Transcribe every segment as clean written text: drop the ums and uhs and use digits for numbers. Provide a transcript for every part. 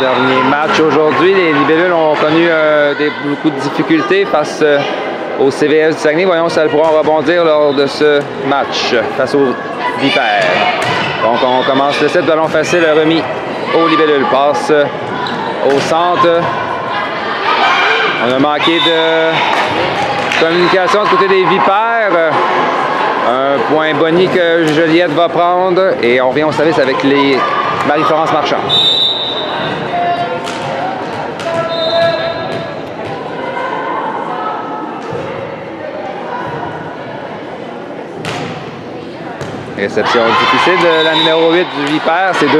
leur dernier match aujourd'hui. Les Libellules ont connu beaucoup de difficultés face au CVS du Saguenay. Voyons si elles pourront rebondir lors de ce match face aux Vipères. Donc on commence le set, ballon facile remis aux Libellules. Passe au centre. On a manqué de communication du côté des Vipères. Un point boni que Joliette va prendre. Et on revient au service avec les Marie-Florence Marchand. Réception difficile de la numéro 8 du Vipère, c'est 2-0.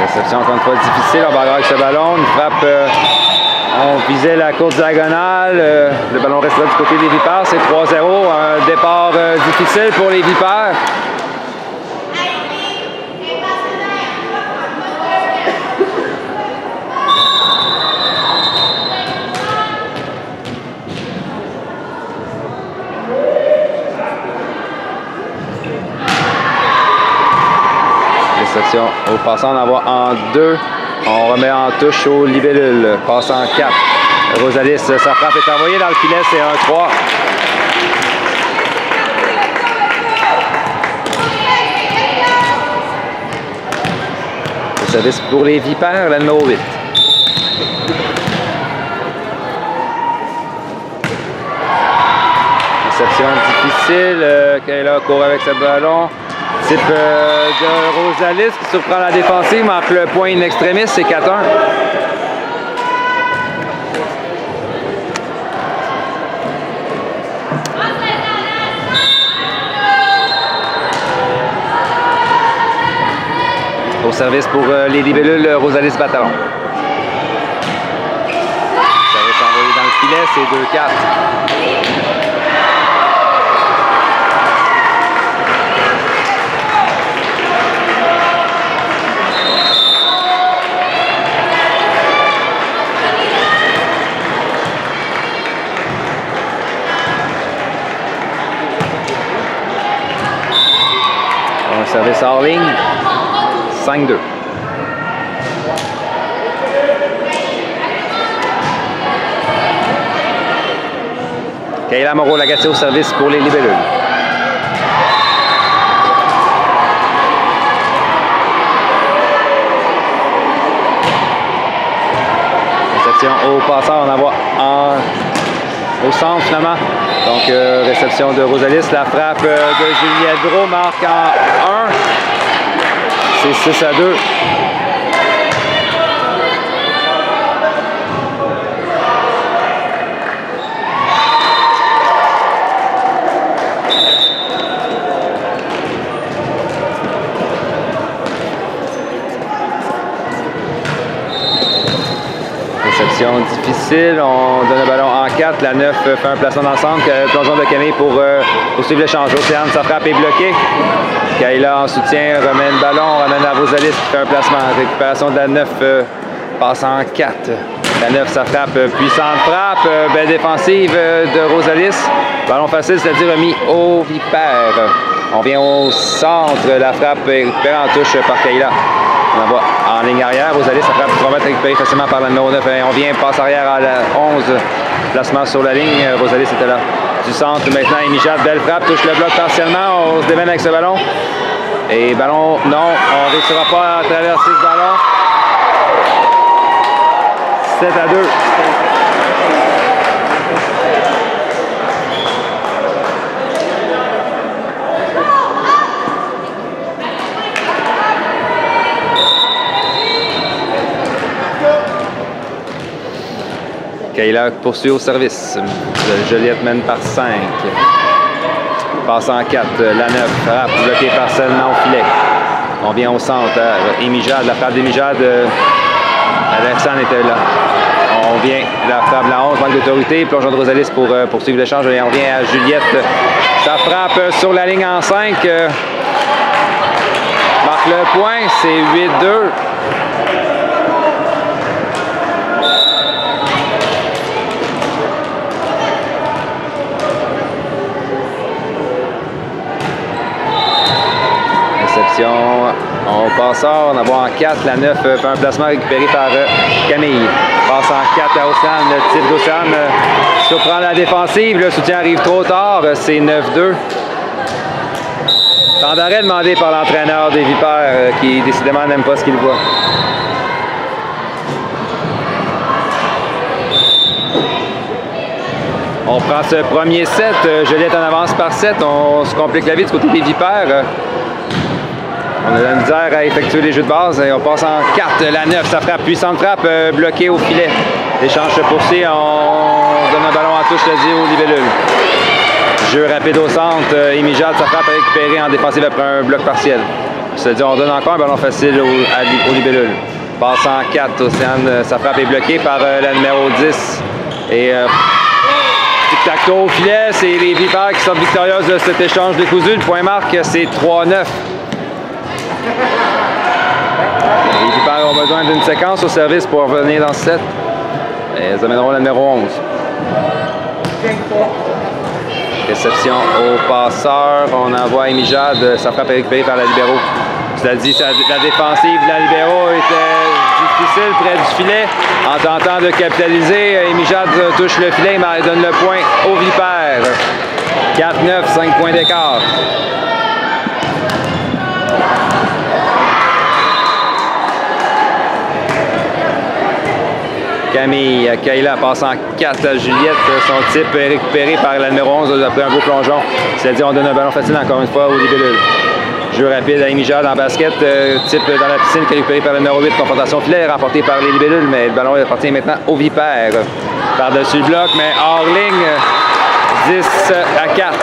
Réception encore une fois difficile, on va avoir avec ce ballon, une frappe, on visait la courte diagonale, le ballon restera du côté des Vipères, c'est 3-0, un départ difficile pour les Vipères. Réception au passant, on envoie en 2. On remet en touche au Libellule. Passe en 4. Rosalis, sa frappe est envoyée dans le filet, c'est 1-3. Le service pour les Vipères, la numéro 8. Réception difficile. Kayla court avec ce ballon. Type de Rosalis qui surprend la défensive, marque le point in extremis, c'est 4-1. Au service pour les Libellules, Rosalis Bataillon. Service envoyé dans le filet, c'est 2-4. Service hors ligne, 5-2. Kayla Moreau-Lagacé au service pour les Libellules. Réception au passeur, on envoie au centre finalement. Donc, réception de Rosalis. La frappe de Juliette Gros marque en 1. C'est 6-2. Réception difficile, on donne le ballon en 4, la 9 fait un placement dans le centre, plongeon de Camille pour suivre l'échange. Océane, sa frappe est bloquée. Kayla en soutien, remet le ballon, ramène à Rosalis qui fait un placement. Récupération de la 9, passe en 4. La 9, sa frappe, puissante frappe, belle défensive de Rosalis. Ballon facile, c'est-à-dire remis au Vipère. On vient au centre, la frappe est récupérée en touche par Kayla. On envoie en ligne arrière. Rosalis, sa frappe va être récupérée facilement par la numéro 9. Et on vient, passe arrière à la 11. Placement sur la ligne. Rosalis était là. Du centre maintenant, Émijade, belle frappe, touche le bloc partiellement. On se démène avec ce ballon. Et ballon, non, on ne réussira pas à traverser ce ballon. 7-2. Kayla poursuit au service. Joliette mène par 5. Passe en 4. La 9. Frappe bloquée partiellement au filet. On vient au centre. Émijade, la frappe d'Émijade. Alexandre était là. On vient, la frappe de la 11, manque d'autorité. Plongeon de Rosalis pour poursuivre l'échange. Et on vient à Juliette. Ça frappe sur la ligne en 5. marque le point, c'est 8-2. Réception au passeur, on a en 4, la 9 fait un placement récupéré par Camille. Passe en 4 à Océane, le type d'Océane surprend la défensive, le soutien arrive trop tard, c'est 9-2. Temps d'arrêt demandé par l'entraîneur des Vipères qui décidément n'aime pas ce qu'il voit. On prend ce premier set, Joliette en avance par 7, on se complique la vie du côté des Vipères. On a la misère à effectuer les jeux de base et on passe en 4, la 9, ça frappe, puissante frappe, bloquée au filet. L'échange se poursuit, on donne un ballon en touche, dit au libellule. Jeu rapide au centre, Émijade, ça frappe récupérée en défensive après un bloc partiel. C'est-à-dire on donne encore un ballon facile au libellule. Passe en 4, Océane, sa frappe est bloquée par la numéro 10. Et tic-tac-toe au filet, c'est les Vipères qui sortent victorieuses de cet échange décousu. Le point marque, c'est 3-9. Les Vipères ont besoin d'une séquence au service pour revenir dans ce set. Et ils amèneront la numéro 11. Réception au passeur. On envoie Émijade. Sa frappe est récupérée par la libéro. Cela dit, la défensive de la libéro était difficile près du filet. En tentant de capitaliser, Émijade touche le filet, mais donne le point aux Vipères. 4-9, 5 points d'écart. Camille, Kayla passe en 4 à Juliette. Son type est récupéré par la numéro 11 après un beau plongeon. C'est-à-dire on donne un ballon facile encore une fois au libellule. Jeu rapide à Émijade en basket. Type dans la piscine récupéré par le numéro 8. Confrontation filet remportée par les libellules, mais le ballon appartient maintenant aux Vipères. Par-dessus le bloc, mais hors ligne. 10 à 4.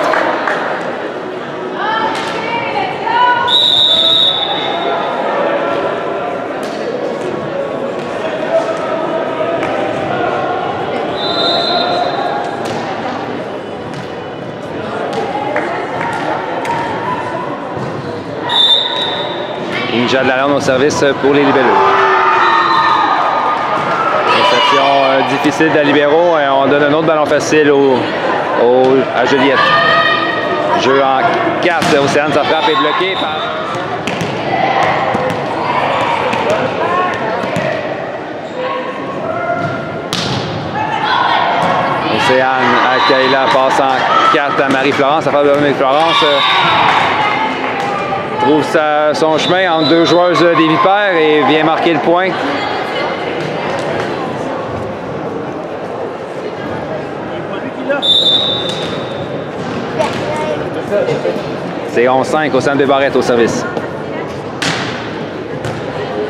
Émijade Lalonde au service pour les libellules. Réception difficile de la libéro et on donne un autre ballon facile à Juliette. Jeu en 4, Océane, sa frappe est bloquée par... Océane à Kayla passe en 4 à Marie-Florence. La frappe de Marie-Florence trouve son chemin entre deux joueuses des Vipères et vient marquer le point. C'est 11-5 au centre de Barrette au service.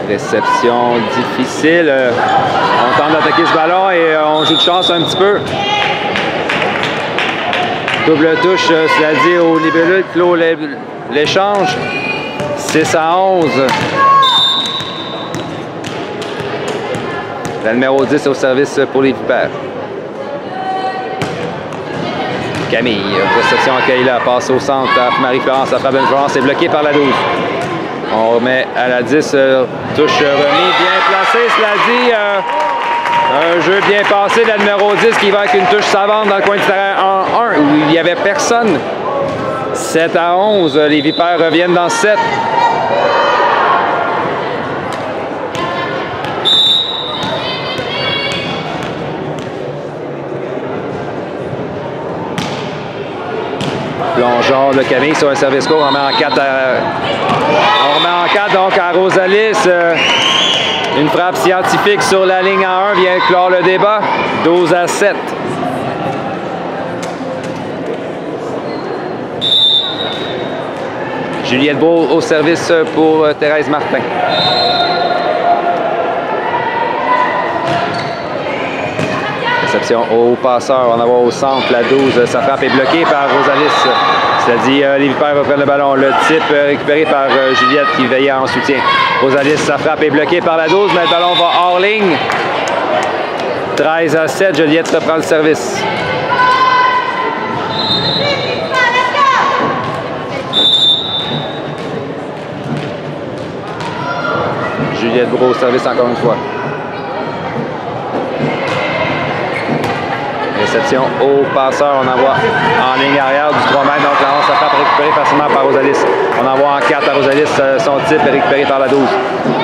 Réception difficile. On tente d'attaquer ce ballon et on joue de chance un petit peu. Double touche, cela dit au libellule, clôt l'échange. 6 à 11. La numéro 10 au service pour les Vipères. Camille, réception à Kayla, passe au centre à Marie-Florence, la frappe de Florence est bloquée par la 12. On remet à la 10, touche remis, bien placé, cela dit. Un jeu bien passé de la numéro 10 qui va avec une touche savante dans le coin du terrain 1-1 où il n'y avait personne. 7 à 11, les Vipères reviennent dans 7. Plongeon de Camille sur un service court. On remet en 4 donc à Rosalis. Une frappe scientifique sur la ligne en 1 vient clore le débat. 12 à 7. Juliette Beau au service pour Thérèse Martin. Réception au passeur, on va voir au centre, la 12, sa frappe est bloquée par Rosalis. C'est-à-dire les Vipères reprennent le ballon. Le type récupéré par Juliette qui veillait en soutien. Rosalis, sa frappe est bloquée par la 12, mais le ballon va hors ligne. 13 à 7, Juliette reprend le service. Juliette Bourreau au service encore une fois. Réception au passeur, on envoie en ligne arrière du 3 mètres, donc la 11 ça frappe récupérée facilement par Rosalis. On envoie en 4 à Rosalis, son type est récupéré par la 12.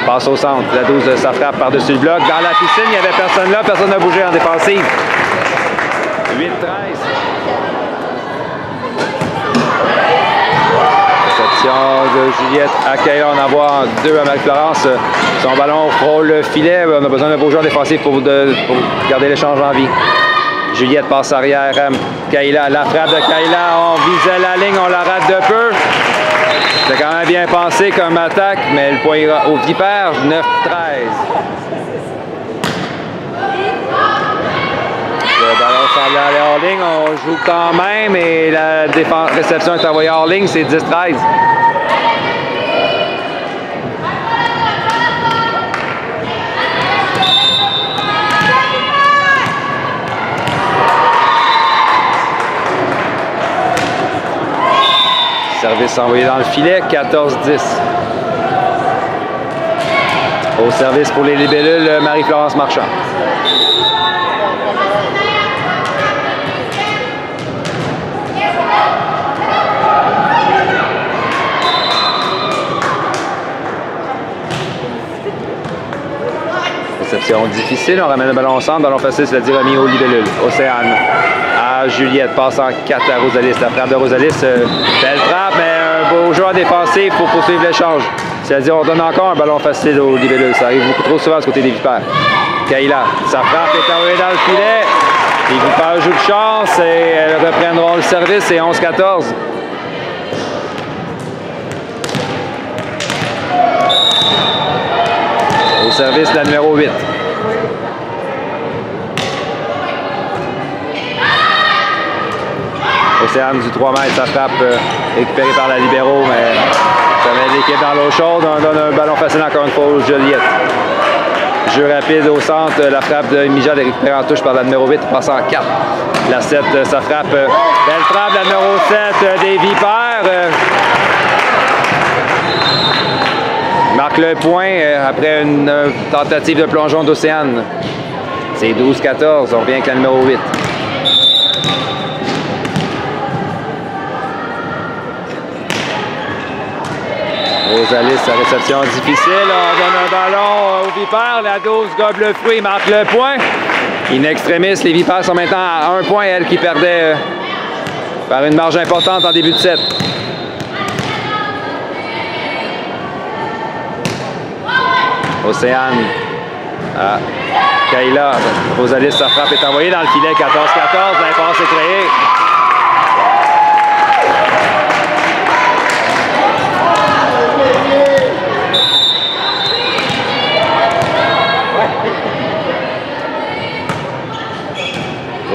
Passe au centre, la 12 ça frappe par-dessus le bloc. Dans la piscine, il n'y avait personne là, personne n'a bougé en défensive. 8-13. Réception de Juliette à Kayla, on envoie 2 à Marie-Florence. Son ballon frôle le filet, on a besoin d'un beau joueur défensif pour garder l'échange en vie. Juliette passe arrière, Kayla, la frappe de Kayla, on visait la ligne, on la rate de peu. C'est quand même bien pensé comme attaque, mais le point ira au Vipère, 9-13. Le ballon semble aller hors ligne, on joue quand même et la réception est envoyée hors ligne, c'est 10-13. Service envoyé dans le filet, 14-10. Au service pour les libellules, Marie-Florence Marchand. Réception difficile, on ramène le ballon au centre, ballon facile, c'est-à-dire remis aux libellules. Océane à Juliette, passe en 4 à Rosalis. La frappe de Rosalis, belle frappe, mais un beau joueur défensif pour poursuivre l'échange. C'est-à-dire on donne encore un ballon facile aux libellules. Ça arrive beaucoup trop souvent du côté des Vipères. Kayla, sa frappe est envoyée dans le filet. Les Vipères jouent de chance et elles reprendront le service, c'est 11-14. Au service, la numéro 8. Océane du 3 mètres, sa frappe récupérée par la libéraux, mais ça met l'équipe dans l'eau chaude. On donne un ballon facile encore une fois aux Joliette. Jeu rapide au centre, la frappe de Mijad est récupérée en touche par la numéro 8, passe en 4. La 7, sa frappe, belle frappe, la numéro 7 des Vipères. Marque le point après une tentative de plongeon d'Océane. C'est 12-14, on revient avec la numéro 8. Rosalis, sa réception difficile. On donne un ballon aux Vipères. La 12 gobe le fruit, marque le point. In extremis, les Vipères sont maintenant à 1 point. Elle qui perdait par une marge importante en début de set. Océane à Kayla. Rosalis, sa frappe est envoyée dans le filet. 14-14. L'impasse est créée.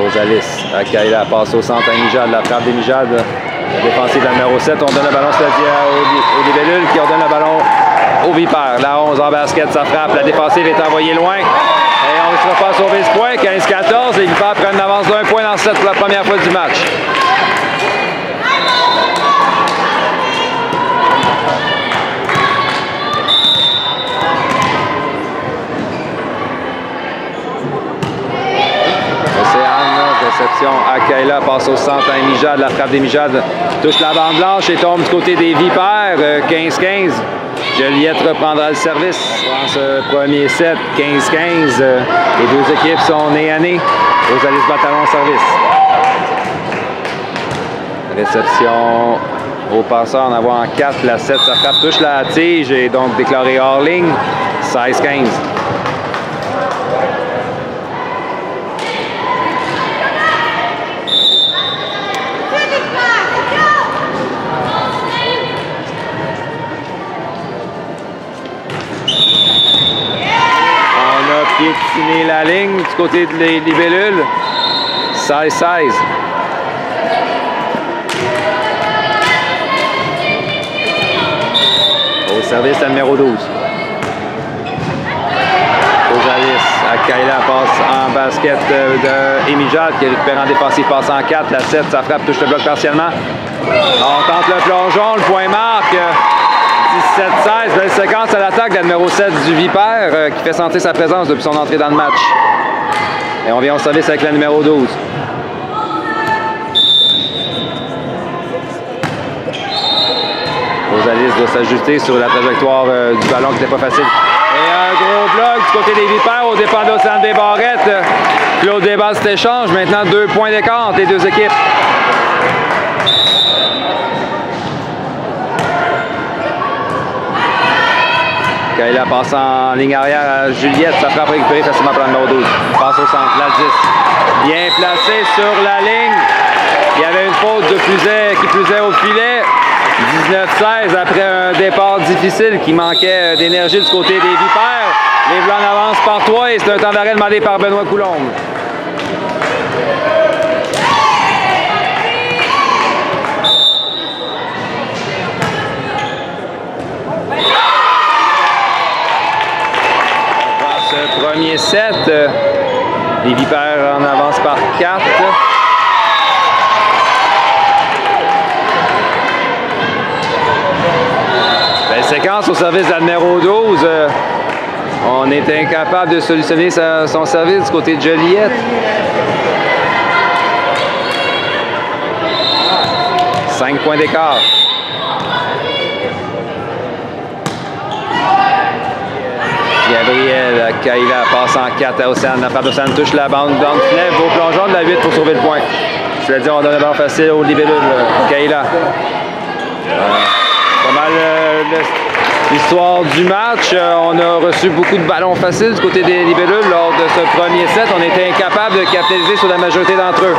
Rosalis à Kayla, passe au centre à Mijad, la frappe des Mijad, la défensive de la numéro 7. On donne le ballon aux libellules qui ordonnent le ballon aux Vipères. La 11 en basket, ça frappe, la défensive est envoyée loin. Et on ne sera pas sauvé ce point, 15-14. Les Vipères prennent une avance d'un point dans le set pour la première fois du match. Réception à Kayla, passe au centre à Mijad, la frappe des Mijad touche la bande blanche et tombe du côté des Vipères, 15-15. Joliette reprendra le service dans ce premier set, 15-15. Les deux équipes sont nez à nez. Rosalis Bataillon au service. Réception au passeur, on en voit en 4, la 7, sa frappe touche la tige et donc déclaré hors ligne, 16-15. Piétiner la ligne du côté de les libellules. 16-16. Au service, la numéro 12. Rosalis à Kayla, passe en basket de Emijad qui récupère en défensif, passe en 4. La 7, sa frappe touche le bloc partiellement. On tente le plongeon, le point marque. 17-16, belle séquence à l'attaque de la numéro 7 du Vipère qui fait sentir sa présence depuis son entrée dans le match. Et on vient au service avec la numéro 12. Rosalis doit s'ajuster sur la trajectoire du ballon qui n'était pas facile. Et un gros bloc du côté des Vipères au départ d'Océane des Barrettes. Claude débat cet échange. Maintenant 2 points d'écart entre les deux équipes. Kayla passe en ligne arrière à Juliette. Ça frappe récupérer facilement par la numéro 12. Passe au centre. La 10. Bien placé sur la ligne. Il y avait une faute qui plus est au filet. 19-16 après un départ difficile qui manquait d'énergie du côté des Vipères. Les Blancs avancent par 3 et c'est un temps d'arrêt demandé par Benoît Coulombe. Dans ce premier set, les Vipères en avancent par 4. Séquence au service de la numéro 12. On est incapable de solutionner son service du côté de Joliette. 5 points d'écart. Gabriel Kayla passe en 4 à Océane. La frappe d'Océane touche la bande dans le filet. Beau plongeon de la 8 pour sauver le point. Je l'ai dit, on donne le ballon facile au libellule. Kayla. Pas mal l'histoire du match. On a reçu beaucoup de ballons faciles du côté des libellules lors de ce premier set. On était incapable de capitaliser sur la majorité d'entre eux.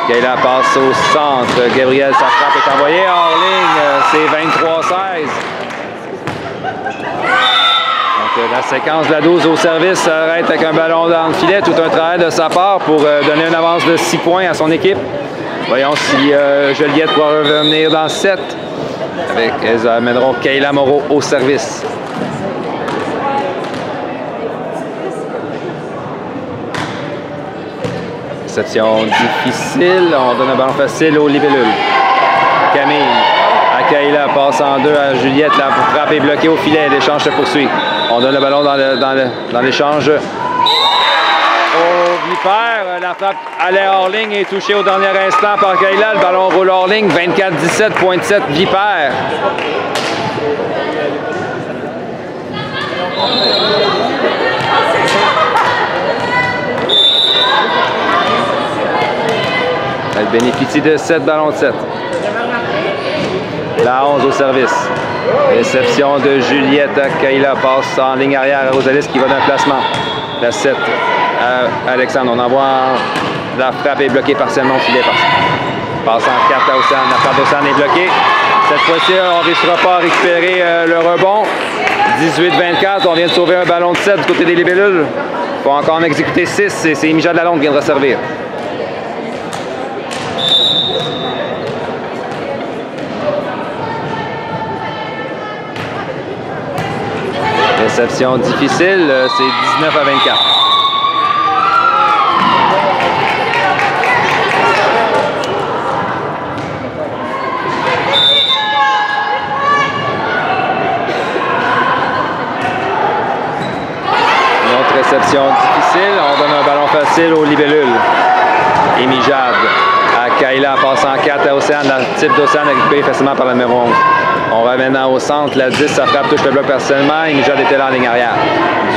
Kayla passe au centre. Gabriel, sa frappe est envoyée hors ligne. C'est 23-16. Donc la séquence de la 12 au service s'arrête avec un ballon dans le filet. Tout un travail de sa part pour donner une avance de 6 points à son équipe. Voyons si Joliette pourra revenir dans le set. Elles amèneront Kayla Moreau au service. Réception difficile. On donne un ballon facile au libellule. Camille à Kayla passe en 2 à Juliette. La frappe est bloquée au filet. L'échange se poursuit. On donne le ballon dans l'échange. Au Vipère, la frappe allait hors ligne et touchée au dernier instant par Kayla. Le ballon roule hors ligne, 24-17, point de 7 Vipère. Elle bénéficie de 7 ballons de 7. La 11 au service. Réception de Juliette à Kayla passe en ligne arrière à Rosalis qui va d'un placement. La 7 à Alexandre. On envoie la frappe est bloquée partiellement au filet. Passe en 4 à Océane. La frappe d'Océane est bloquée. Cette fois-ci, on ne réussira pas à récupérer le rebond. 18-24. On vient de sauver un ballon de 7 du côté des libellules. Il faut encore en exécuter 6 et c'est Mijad Lalonde qui vient de resservir. Réception difficile, c'est 19-24. Une autre réception difficile, on donne un ballon facile au libellule. Et Mijad à Kayla passe en 4 à Océane, la type d'Océane récupérée facilement par la numéro 11. On va maintenant au centre, la 10, sa frappe touche le bloc personnellement et Mijad était là en ligne arrière.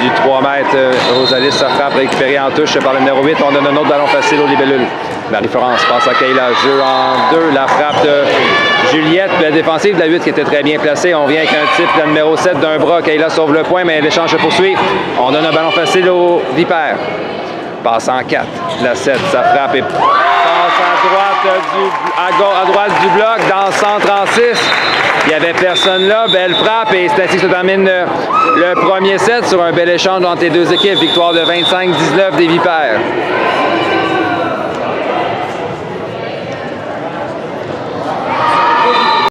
Du 3 mètres, Rosalis, sa frappe récupérée en touche par le numéro 8. On donne un autre ballon facile au libellule. Marie-France passe à Kayla, jeu en 2, la frappe de Juliette, la défensive de la 8 qui était très bien placée. On vient avec un type, la numéro 7 d'un bras. Kayla sauve le point, mais l'échange se poursuit. On donne un ballon facile au Vipère. Passe en 4, la 7, sa frappe est... à droite du bloc, dans le centre en 6. Il n'y avait personne là. Belle frappe et c'est ainsi que se termine le premier set sur un bel échange entre les deux équipes. Victoire de 25-19 des Vipères.